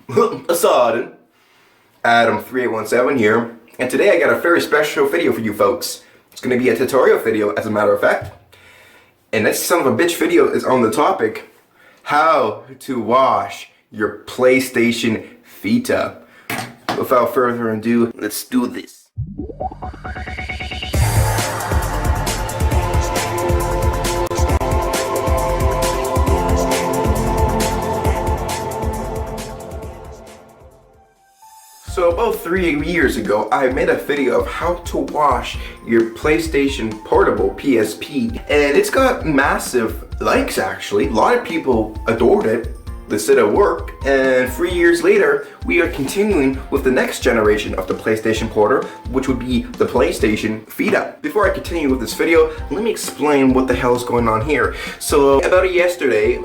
Assad, Adam3817 here, and today I got a very special video for you folks. It's going to be a tutorial video, as a matter of fact, and this son of a bitch video is on the topic how to wash your PlayStation Vita. Without further ado, let's do this. So about 3 years ago, I made a video of how to wash your PlayStation Portable PSP, and it's got massive likes actually. A lot of people adored it. They said it worked, and 3 years later, we are continuing with the next generation of the PlayStation Porter, which would be the PlayStation Vita. Before I continue with this video, let me explain what the hell is going on here. So about yesterday,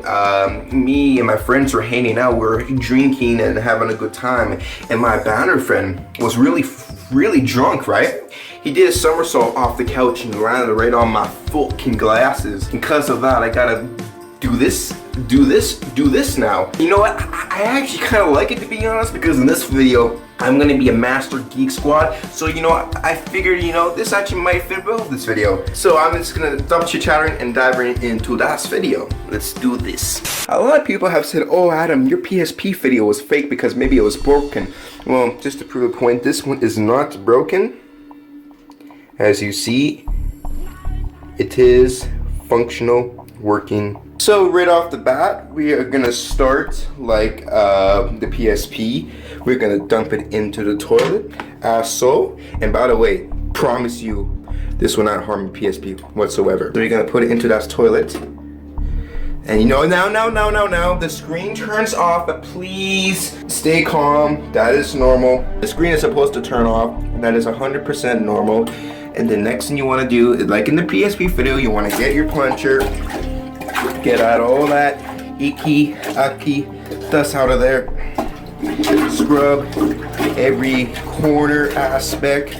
me and my friends were hanging out, we were drinking and having a good time, and my banner friend was really drunk, right? He did a somersault off the couch and landed right on my fucking glasses. Because of that, I gotta do this now. You know what? I actually kind of like it, to be honest, because in this video, I'm gonna be a master geek squad. So you know, I figured, you know, this actually might fit well with this video. So I'm just gonna stop chit-chattering and dive right into that video. Let's do this. A lot of people have said, oh Adam, your PSP video was fake because maybe it was broken. Well, just to prove a point, this one is not broken. As you see, it is functional, working. So right off the bat, we are gonna start like the PSP. We're gonna dump it into the toilet, so. And by the way, promise you, this will not harm your PSP whatsoever. So you're gonna put it into that toilet. And you know, now, the screen turns off, but please stay calm. That is normal. The screen is supposed to turn off. That is 100% normal. And the next thing you wanna do, is, like in the PSP video, you wanna get your plunger, get out all that icky dust out of there. Scrub every corner aspect.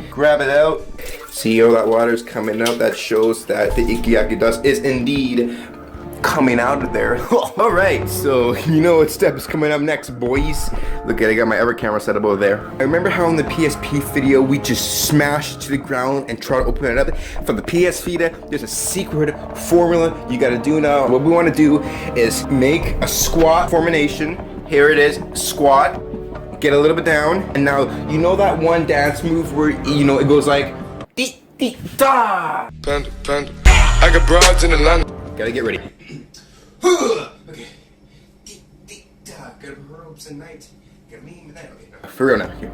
Grab it out. See all that water's coming out. That shows that the icky dust is indeed coming out of there. Alright, so you know what step is coming up next, boys. Look at, I got my other camera set up over there. I remember how in the PSP video we just smashed to the ground and try to open it up. For the PS Vita, there's a secret formula you gotta do now. What we wanna do is make a squat formation. Here it is, squat. Get a little bit down. And now, you know that one dance move where, you know, it goes like da. Panda. I got broads in Atlanta. Gotta get ready. Okay. Gotta ropes at night. Gotta mean that. Okay. For real now. Here.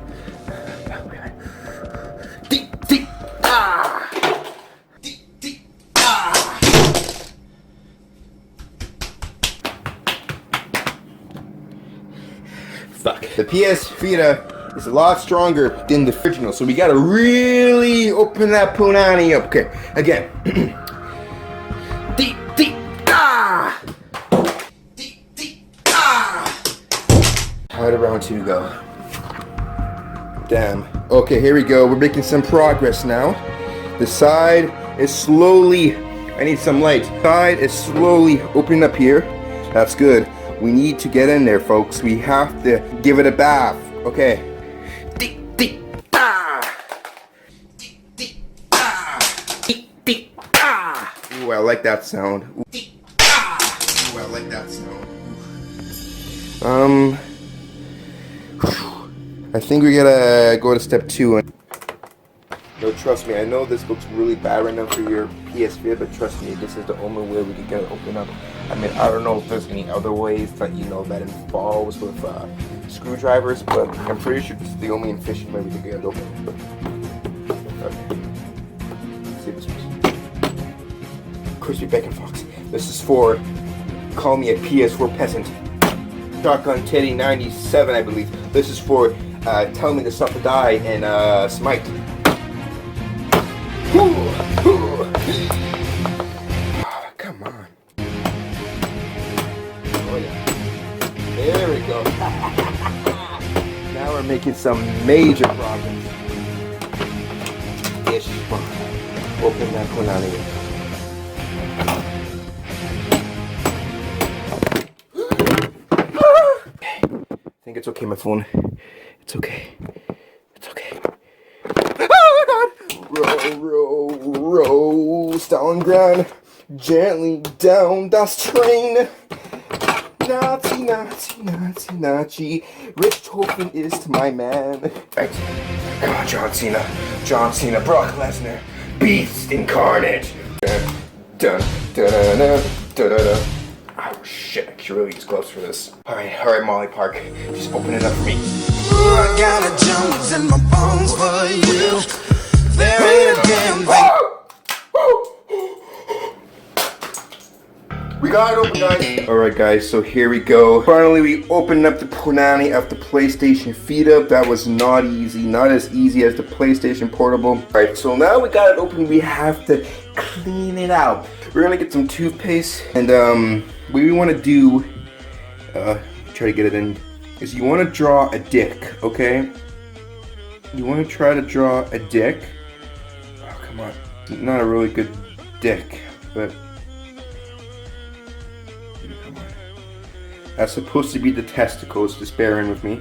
Fuck. The PS Vita is a lot stronger than the original, so we gotta really open that punani up. Okay, again. How did round two go? Damn. Okay, here we go. We're making some progress now. The side is slowly, I need some light. Side is slowly opening up here. That's good. We need to get in there, folks. We have to give it a bath. Okay. Ooh, I like that sound. Ooh, I like that sound. I think we gotta go to step 2. No, trust me, I know this looks really bad right now for your PS Vita, but trust me, this is the only way we can get it open up. I mean, I don't know if there's any other ways that, you know, that involves with screwdrivers, but I'm pretty sure this is the only efficient way we can get it open. Okay. Let's see this one. Crispy Bacon Fox. This is for, call me a PS4 peasant. Shotgun Teddy 97, I believe. This is for telling me to stop to die and smite. Oh, come on. Oh yeah. There we go. Now we're making some major progress. Ish. Open that one out of here. think it's okay, my phone. It's okay. It's okay. Oh my god! Row, Stalingrad, gently down das train. Nazi, Nazi, Nazi, Nazi. Rich Tolkien is my man. Right. Come on, John Cena, Brock Lesnar, Beast Incarnate. Dun, dun, dun, dun, dun, dun, dun. Oh shit, I can really use gloves for this. Alright, Molly Park. Just open it up for me. Ooh, I got a Jones in my bones for you. There ain't a damn thing. We got it open, guys. Alright guys, so here we go. Finally, we opened up the punani of the PlayStation Vita. That was not easy. Not as easy as the PlayStation Portable. Alright, so now we got it open. We have to clean it out. We're gonna get some toothpaste. And what we want to do, try to get it in, is you want to draw a dick, okay? You want to try to draw a dick. Oh, come on. Not a really good dick, but... That's supposed to be the testicles, just bear in with me.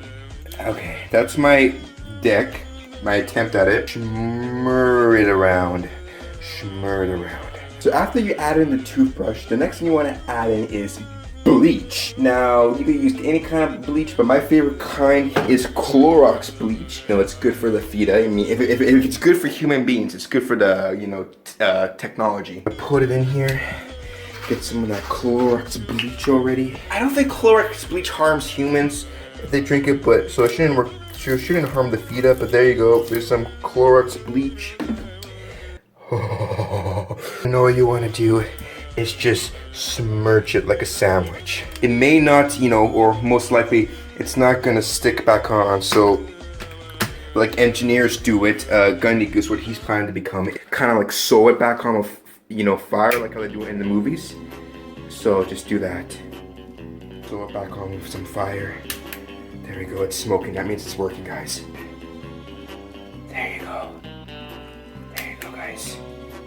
Okay, that's my dick, my attempt at it. Shmurr it around. So after you add in the toothbrush, the next thing you want to add in is bleach. Now, you can use any kind of bleach, but my favorite kind is Clorox bleach. You know, it's good for the Vita. I mean, if it's good for human beings, it's good for the, you know, technology. I put it in here. Get some of that Clorox bleach already. I don't think Clorox bleach harms humans if they drink it, but so it shouldn't work. Sure, shouldn't harm the Vita. But there you go. There's some Clorox bleach. Oh, and all you want to do is just smudge it like a sandwich. It may not, you know, or most likely it's not gonna stick back on. So, like engineers do it. Gundy Goose, what he's planning to become, kind of like sew it back on with, you know, fire, like how they do it in the movies. So just do that. Throw it back on with some fire. There we go, it's smoking. That means it's working, guys. There you go. There you go, guys.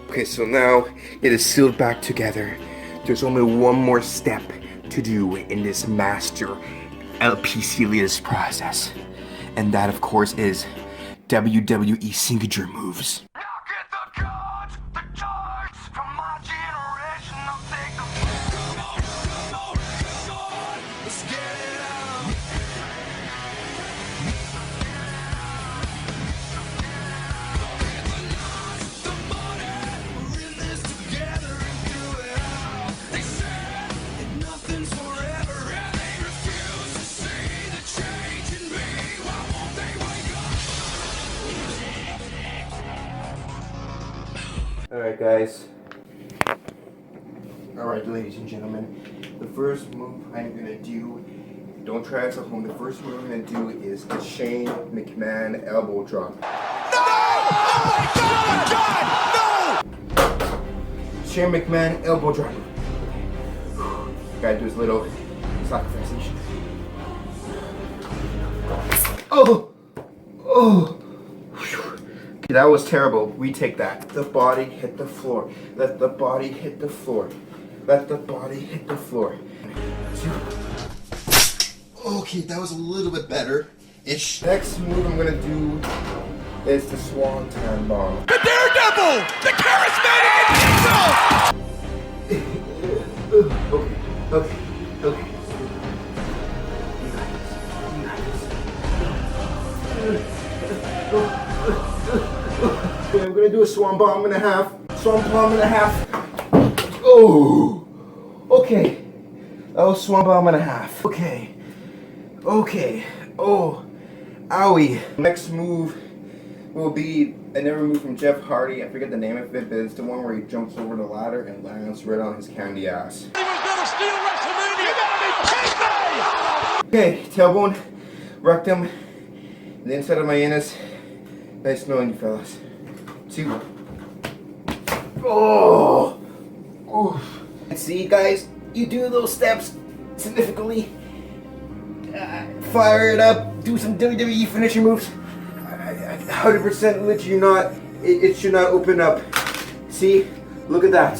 Okay, so now it is sealed back together. There's only one more step to do in this master LPC process. And that, of course, is WWE signature moves. Alright guys, alright ladies and gentlemen, the first move I'm going to do, don't try this at home, the first move I'm going to do is the Shane McMahon elbow drop. No! Oh my God! No! Shane McMahon elbow drop. Gotta do his little sacrifice. Oh! Oh! Okay, that was terrible. Retake that. The body hit the floor. Let the body hit the floor. Let the body hit the floor. Okay, that was a little bit better-ish. Next move I'm gonna do is the Swanton Bomb. The Daredevil! The charismatic Okay. Okay, I'm gonna do a swan bomb and a half. Oh, okay. That was swan bomb and a half. Okay. Oh, owie. Next move will be another move from Jeff Hardy. I forget the name of it, but it's the one where he jumps over the ladder and lands right on his candy ass. He was gonna steal WrestleMania! You gotta be kidding me! Okay, tailbone, rectum, the inside of my anus. Nice knowing you fellas. See? Oh! See, guys, you do those steps significantly. Fire it up, do some WWE finisher moves. 100% let you not, it should not open up. See? Look at that.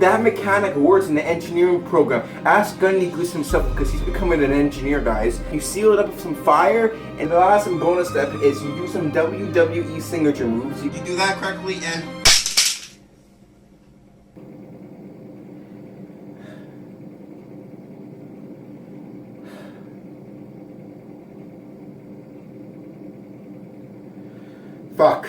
That mechanic works in the engineering program. Ask Gundy Goose himself because he's becoming an engineer, guys. You seal it up with some fire, and the last and bonus step is you do some WWE signature moves. You do that correctly, and fuck.